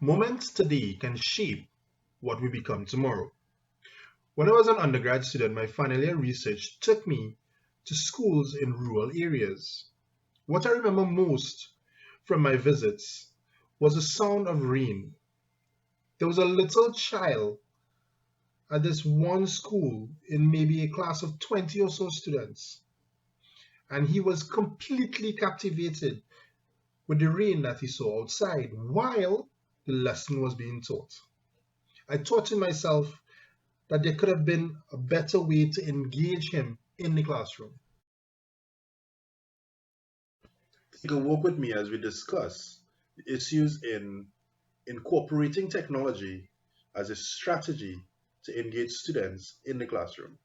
Moments today can shape what we become tomorrow. When I was an undergrad student, my final year research took me to schools in rural areas. What I remember most from my visits was the sound of rain. There was a little child at this one school in maybe a class of 20 or so students, and he was completely captivated with the rain that he saw outside while the lesson was being taught. I thought to myself that there could have been a better way to engage him in the classroom. You can work with me as we discuss the issues in incorporating technology as a strategy to engage students in the classroom.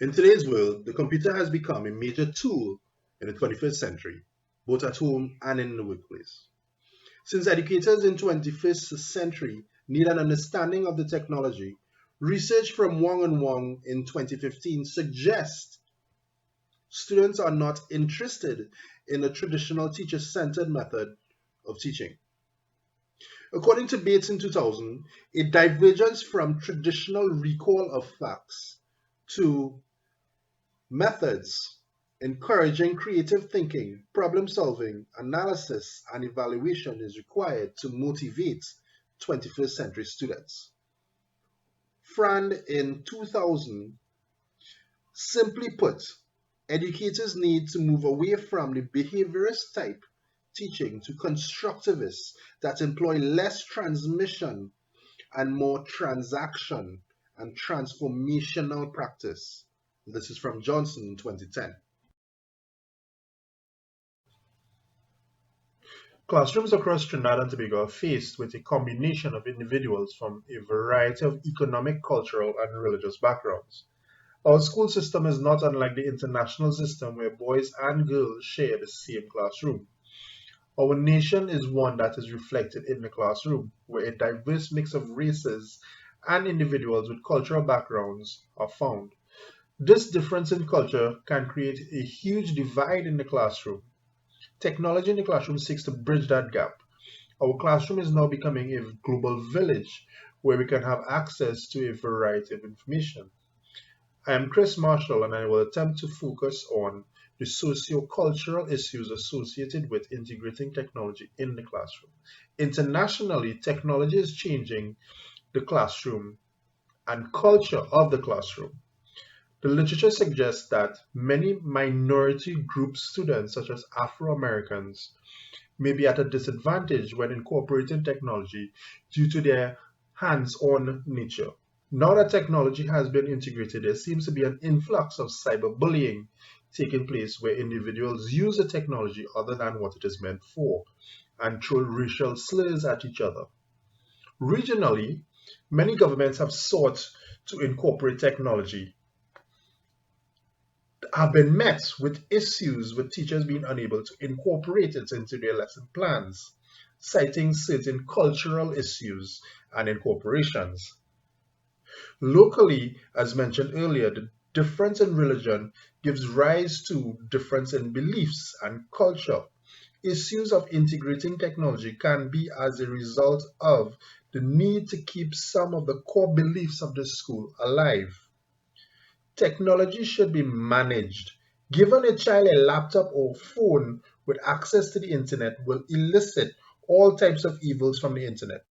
In today's world, the computer has become a major tool in the 21st century, both at home and in the workplace. Since educators in 21st century need an understanding of the technology, research from Wong and Wong in 2015 suggests students are not interested in a traditional teacher-centered method of teaching. According to Bates in 2000, a divergence from traditional recall of facts to methods encouraging creative thinking, problem solving, analysis, and evaluation is required to motivate 21st century students. Frand in 2000, simply put, educators need to move away from the behaviorist type teaching to constructivists that employ less transmission and more transaction and transformational practice. This is from Johnson in 2010. Classrooms across Trinidad and Tobago are faced with a combination of individuals from a variety of economic, cultural, and religious backgrounds. Our school system is not unlike the international system where boys and girls share the same classroom. Our nation is one that is reflected in the classroom, where a diverse mix of races and individuals with cultural backgrounds are found. This difference in culture can create a huge divide in the classroom. Technology in the classroom seeks to bridge that gap. Our classroom is now becoming a global village where we can have access to a variety of information. I am Chris Marshall, and I will attempt to focus on the socio-cultural issues associated with integrating technology in the classroom. Internationally, technology is changing the classroom and culture of the classroom. The literature suggests that many minority group students, such as Afro-Americans, may be at a disadvantage when incorporating technology due to their hands-on nature. Now that technology has been integrated, there seems to be an influx of cyberbullying taking place where individuals use the technology other than what it is meant for and throw racial slurs at each other. Regionally, many governments have sought to incorporate technology, have been met with issues with teachers being unable to incorporate it into their lesson plans, citing certain cultural issues and incorporations. Locally, as mentioned earlier, the difference in religion gives rise to difference in beliefs and culture. Issues of integrating technology can be as a result of the need to keep some of the core beliefs of the school alive. Technology should be managed. Giving a child a laptop or phone with access to the internet will elicit all types of evils from the internet.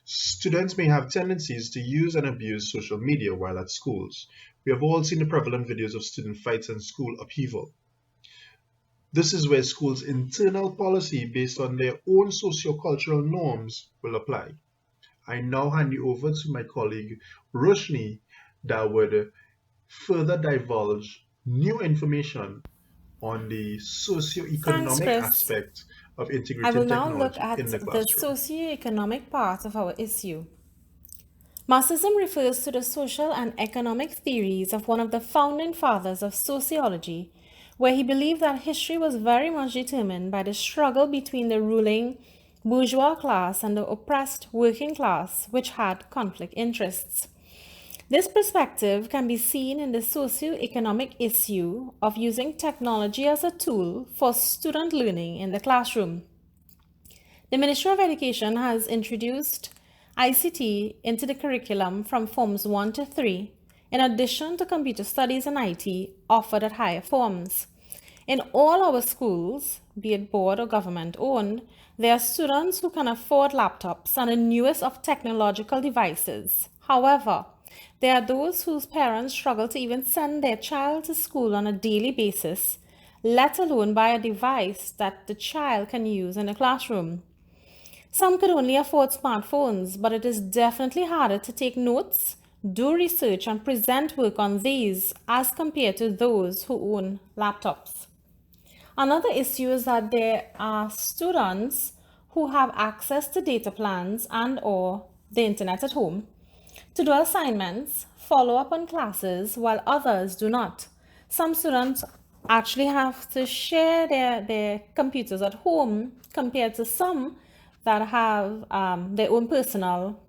Students may have tendencies to use and abuse social media while at schools. We have all seen the prevalent videos of student fights and school upheaval. This is where schools' internal policy based on their own socio-cultural norms will apply. I now hand you over to my colleague Roshni that would further divulge new information on the Thanks, socio-economic Chris. aspect of I will integrating now look technology at in the the classroom. socio-economic part of our issue. Marxism refers to the social and economic theories of one of the founding fathers of sociology, where he believed that history was very much determined by the struggle between the ruling bourgeois class and the oppressed working class, which had conflict interests. This perspective can be seen in the socio-economic issue of using technology as a tool for student learning in the classroom. The Ministry of Education has introduced ICT into the curriculum from Forms 1 to 3, in addition to computer studies and IT offered at higher forms. In all our schools, be it board or government owned, there are students who can afford laptops and the newest of technological devices. However, there are those whose parents struggle to even send their child to school on a daily basis, let alone buy a device that the child can use in the classroom. Some could only afford smartphones, but it is definitely harder to take notes, do research, and present work on these as compared to those who own laptops. Another issue is that there are students who have access to data plans and or the internet at home to do assignments, follow up on classes, while others do not. Some students actually have to share their computers at home compared to some that have their own personal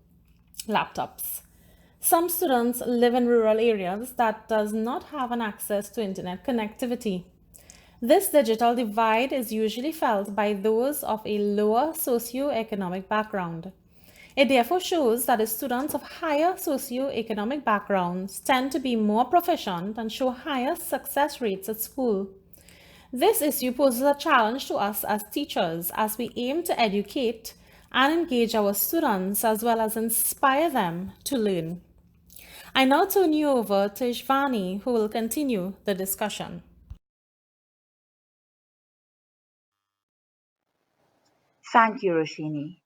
laptops. Some students live in rural areas that does not have an access to internet connectivity. This digital divide is usually felt by those of a lower socio-economic background. It therefore shows that the students of higher socio-economic backgrounds tend to be more proficient and show higher success rates at school. This issue poses a challenge to us as teachers as we aim to educate and engage our students as well as inspire them to learn. I now turn you over to Ishvani, who will continue the discussion. Thank you, Roshini.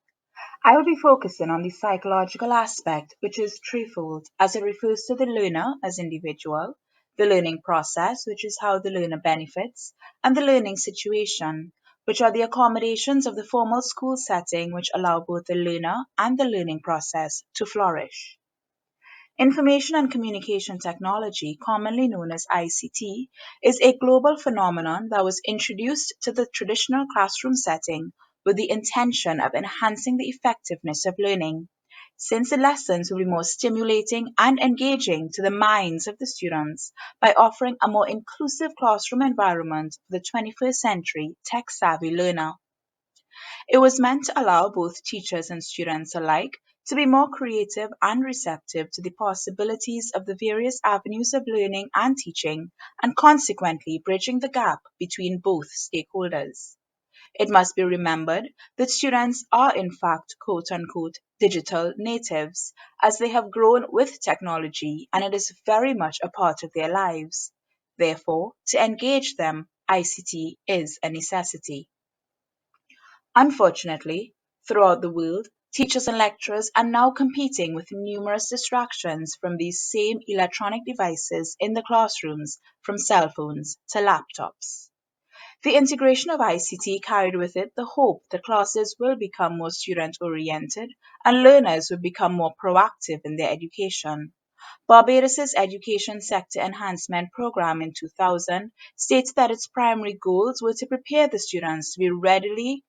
I will be focusing on the psychological aspect, which is threefold, as it refers to the learner as individual, the learning process, which is how the learner benefits, and the learning situation, which are the accommodations of the formal school setting which allow both the learner and the learning process to flourish. Information and communication technology, commonly known as ICT, is a global phenomenon that was introduced to the traditional classroom setting with the intention of enhancing the effectiveness of learning, since the lessons will be more stimulating and engaging to the minds of the students by offering a more inclusive classroom environment for the 21st century tech savvy learner. It was meant to allow both teachers and students alike to be more creative and receptive to the possibilities of the various avenues of learning and teaching, and consequently bridging the gap between both stakeholders. It must be remembered that students are in fact quote unquote digital natives, as they have grown with technology and it is very much a part of their lives. Therefore, to engage them, ICT is a necessity. Unfortunately, throughout the world, teachers and lecturers are now competing with numerous distractions from these same electronic devices in the classrooms, from cell phones to laptops. The integration of ICT carried with it the hope that classes will become more student oriented and learners will become more proactive in their education. Barbados's Education Sector Enhancement Program in 2000 states that its primary goals were to prepare the students to be readily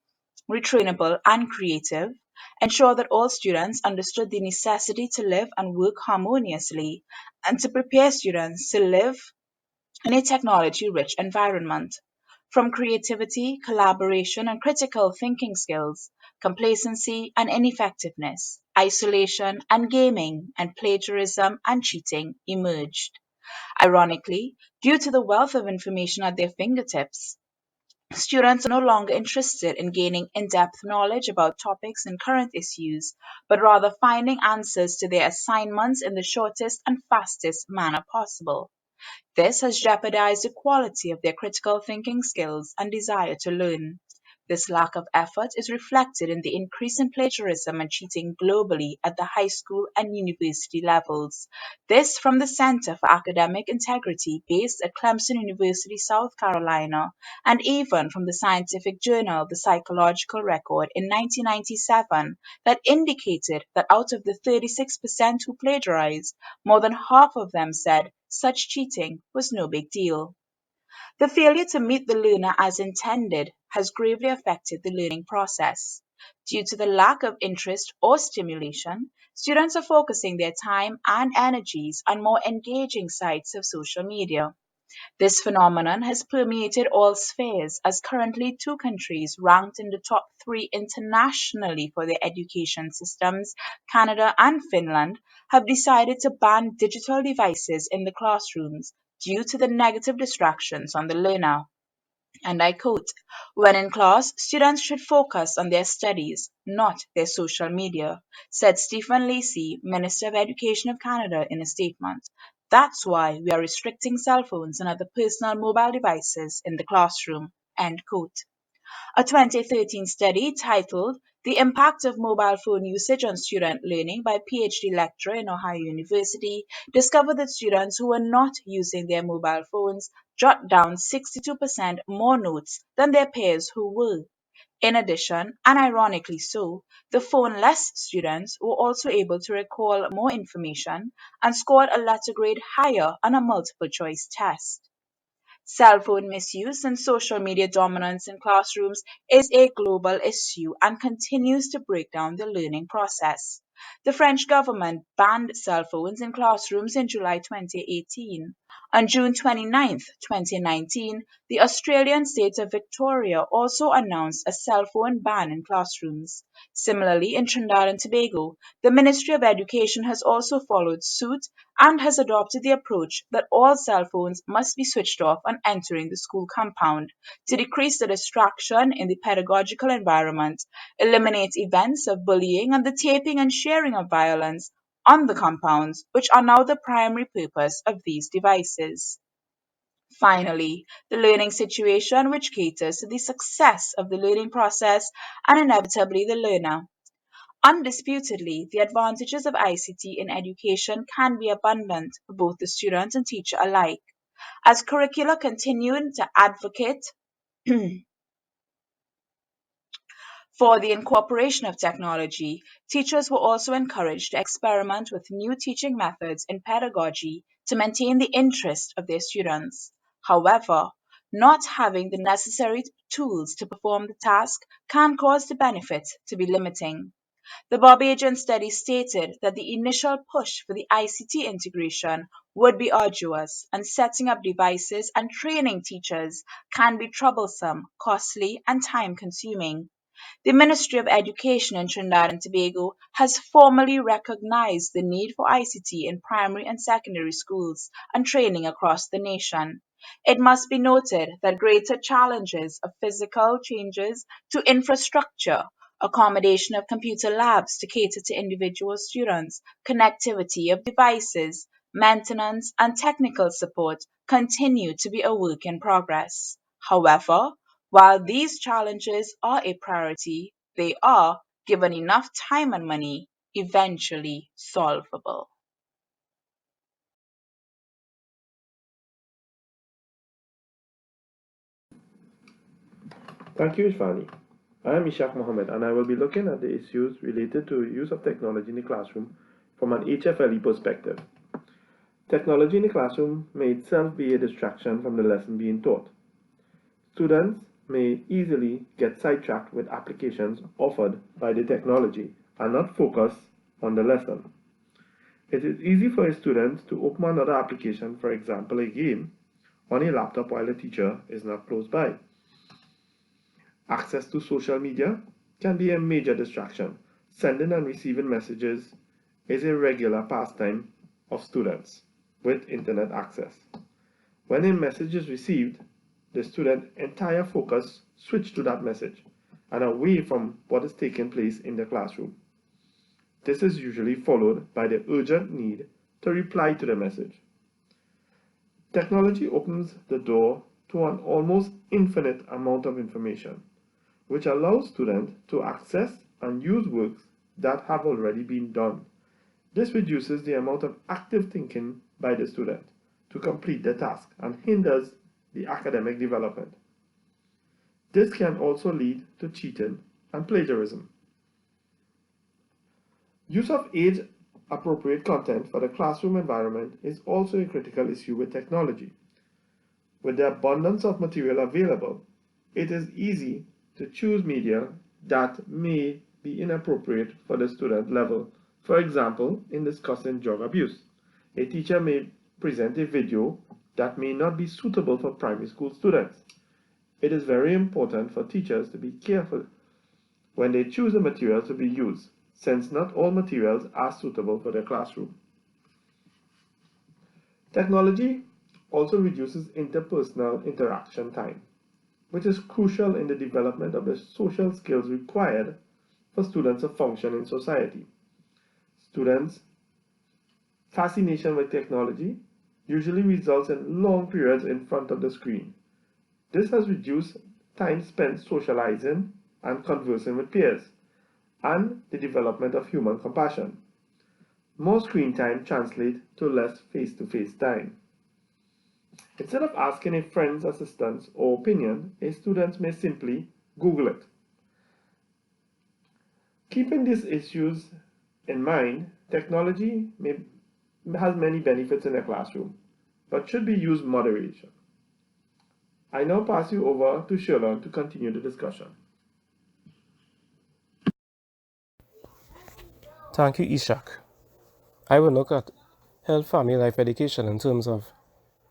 retrainable, and creative, ensure that all students understood the necessity to live and work harmoniously, and to prepare students to live in a technology rich environment. From creativity, collaboration, and critical thinking skills, complacency and ineffectiveness, isolation and gaming, and plagiarism and cheating emerged. Ironically, due to the wealth of information at their fingertips, students are no longer interested in gaining in depth knowledge about topics and current issues, but rather finding answers to their assignments in the shortest and fastest manner possible. This has jeopardized the quality of their critical thinking skills and desire to learn. This lack of effort is reflected in the increase in plagiarism and cheating globally at the high school and university levels. This from the Center for Academic Integrity based at Clemson University, South Carolina, and even from the scientific journal The Psychological Record in 1997 that indicated that out of the 36% who plagiarized, more than half of them said such cheating was no big deal. The failure to meet the learner as intended has gravely affected the learning process. Due to the lack of interest or stimulation, students are focusing their time and energies on more engaging sites of social media. This phenomenon has permeated all spheres, as currently two countries ranked in the top three internationally for their education systems, Canada and Finland, have decided to ban digital devices in the classrooms due to the negative distractions on the learner. And I quote, when in class, students should focus on their studies, not their social media, said Stephen Lacey, Minister of Education of Canada, in a statement. That's why we are restricting cell phones and other personal mobile devices in the classroom. End quote. A 2013 study titled The Impact of Mobile Phone Usage on Student Learning by a PhD lecturer in Ohio University discovered that students who were not using their mobile phones jot down 62% more notes than their peers who were. In addition, and ironically so, the phone-less students were also able to recall more information and scored a letter grade higher on a multiple choice test. Cell phone misuse and social media dominance in classrooms is a global issue and continues to break down the learning process. The French government banned cell phones in classrooms in July 2018. On June 29, 2019, the Australian state of Victoria also announced a cell phone ban in classrooms. Similarly, in Trinidad and Tobago, the Ministry of Education has also followed suit and has adopted the approach that all cell phones must be switched off on entering the school compound to decrease the distraction in the pedagogical environment, eliminate events of bullying and the taping and sharing of violence on the compounds, which are now the primary purpose of these devices. Finally, the learning situation, which caters to the success of the learning process and inevitably the learner. Undisputedly, the advantages of ICT in education can be abundant for both the student and teacher alike. As curricula continue to advocate for the incorporation of technology, teachers were also encouraged to experiment with new teaching methods in pedagogy to maintain the interest of their students. However, not having the necessary tools to perform the task can cause the benefits to be limiting. The Barbadian study stated that the initial push for the ICT integration would be arduous, and setting up devices and training teachers can be troublesome, costly, and time consuming. The Ministry of Education in Trinidad and Tobago has formally recognized the need for ICT in primary and secondary schools and training across the nation. It must be noted that greater challenges of physical changes to infrastructure, accommodation of computer labs to cater to individual students, connectivity of devices, maintenance, and technical support continue to be a work in progress. However, while these challenges are a priority, they are, given enough time and money, eventually solvable. Thank you, Ishvani. I am Ishaq Mohammed and I will be looking at the issues related to use of technology in the classroom from an HFLE perspective. Technology in the classroom may itself be a distraction from the lesson being taught. Students may easily get sidetracked with applications offered by the technology and not focus on the lesson. It is easy for a student to open another application, for example a game, on a laptop while the teacher is not close by. Access to social media can be a major distraction. Sending and receiving messages is a regular pastime of students with internet access. When a message is received, the student's entire focus switches to that message and away from what is taking place in the classroom. This is usually followed by the urgent need to reply to the message. Technology opens the door to an almost infinite amount of information, which allows students to access and use works that have already been done. This reduces the amount of active thinking by the student to complete the task and hinders the academic development. This can also lead to cheating and plagiarism. Use of age-appropriate content for the classroom environment is also a critical issue with technology. With the abundance of material available, it is easy to choose media that may be inappropriate for the student level. For example, in discussing drug abuse, a teacher may present a video that may not be suitable for primary school students. It is very important for teachers to be careful when they choose the material to be used, since not all materials are suitable for their classroom. Technology also reduces interpersonal interaction time, which is crucial in the development of the social skills required for students to function in society. Students' fascination with technology usually results in long periods in front of the screen. This has reduced time spent socializing and conversing with peers, and the development of human compassion. More screen time translates to less face-to-face time. Instead of asking a friend's assistance or opinion, a student may simply Google it. Keeping these issues in mind, technology has many benefits in a classroom, but should be used with moderation. I now pass you over to Shirlan to continue the discussion. Thank you, Ishaq. I will look at health, family life education in terms of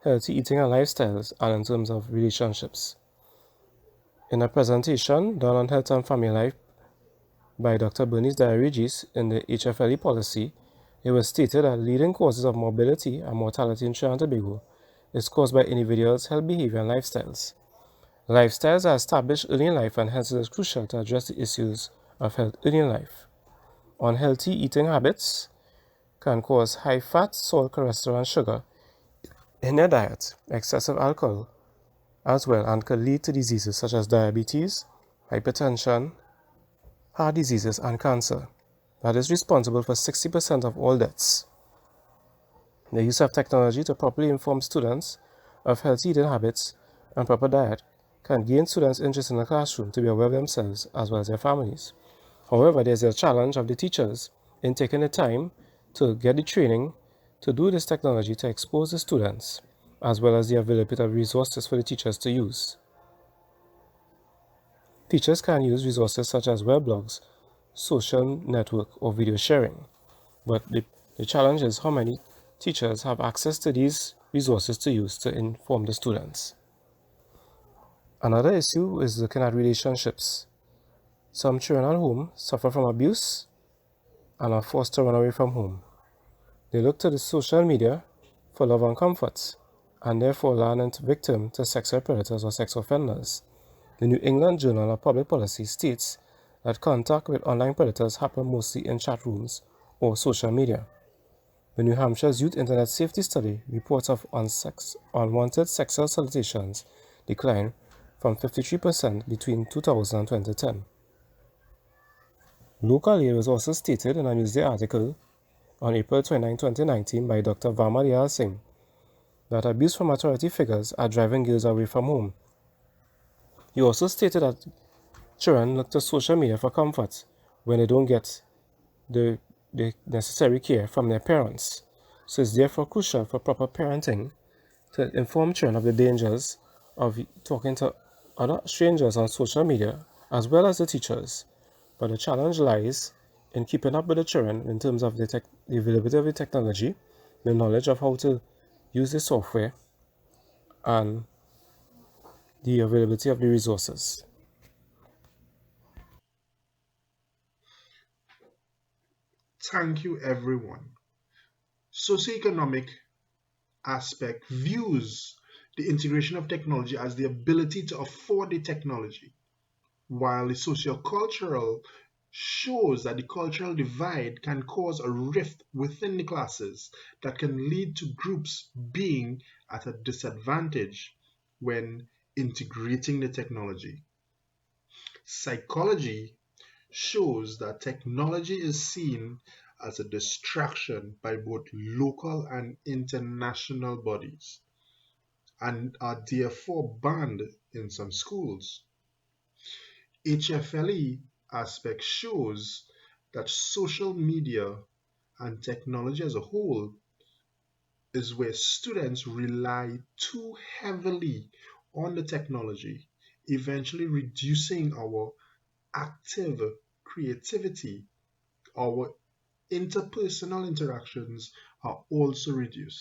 healthy eating and lifestyles and in terms of relationships. In a presentation done on health and family life by Dr. Bernice Diarigis in the HFLE policy, it was stated that leading causes of morbidity and mortality in Trinidad and Tobago is caused by individuals' health behavior and lifestyles. Lifestyles are established early in life, and hence it is crucial to address the issues of health early in life. Unhealthy eating habits can cause high fat, salt, cholesterol, and sugar in their diet, excessive alcohol as well, and could lead to diseases such as diabetes, hypertension, heart diseases, and cancer. That is responsible for 60% of all deaths. The use of technology to properly inform students of healthy eating habits and proper diet can gain students' interest in the classroom to be aware of themselves as well as their families. However, there's a challenge of the teachers in taking the time to get the training to do this technology to expose the students, as well as the availability of resources for the teachers to use. Teachers can use resources such as weblogs, social network, or video sharing, but the challenge is how many teachers have access to these resources to use to inform the students. Another issue is looking at relationships. Some children at home suffer from abuse and are forced to run away from home. They look to the social media for love and comfort, and therefore land into victim to sexual predators or sex offenders. The New England Journal of Public Policy states that contact with online predators happen mostly in chat rooms or social media. The New Hampshire's Youth Internet Safety Study reports of unwanted sexual solicitations declined from 53% between 2000 and 2010. Locally, it was also stated in a Newsday article on April 29, 2019 by Dr. Vamadiyal Singh that abuse from authority figures are driving girls away from home. He also stated that children look to social media for comfort when they don't get the necessary care from their parents. So it's therefore crucial for proper parenting to inform children of the dangers of talking to other strangers on social media as well as the teachers. But the challenge lies in keeping up with the children in terms of the availability of the technology, the knowledge of how to use the software, and the availability of the resources. Thank you, everyone. Socioeconomic aspect views the integration of technology as the ability to afford the technology, while the sociocultural shows that the cultural divide can cause a rift within the classes that can lead to groups being at a disadvantage when integrating the technology. Psychology shows that technology is seen as a distraction by both local and international bodies and are therefore banned in some schools. HFLE aspect shows that social media and technology as a whole is where students rely too heavily on the technology, eventually reducing our active creativity, our interpersonal interactions are also reduced.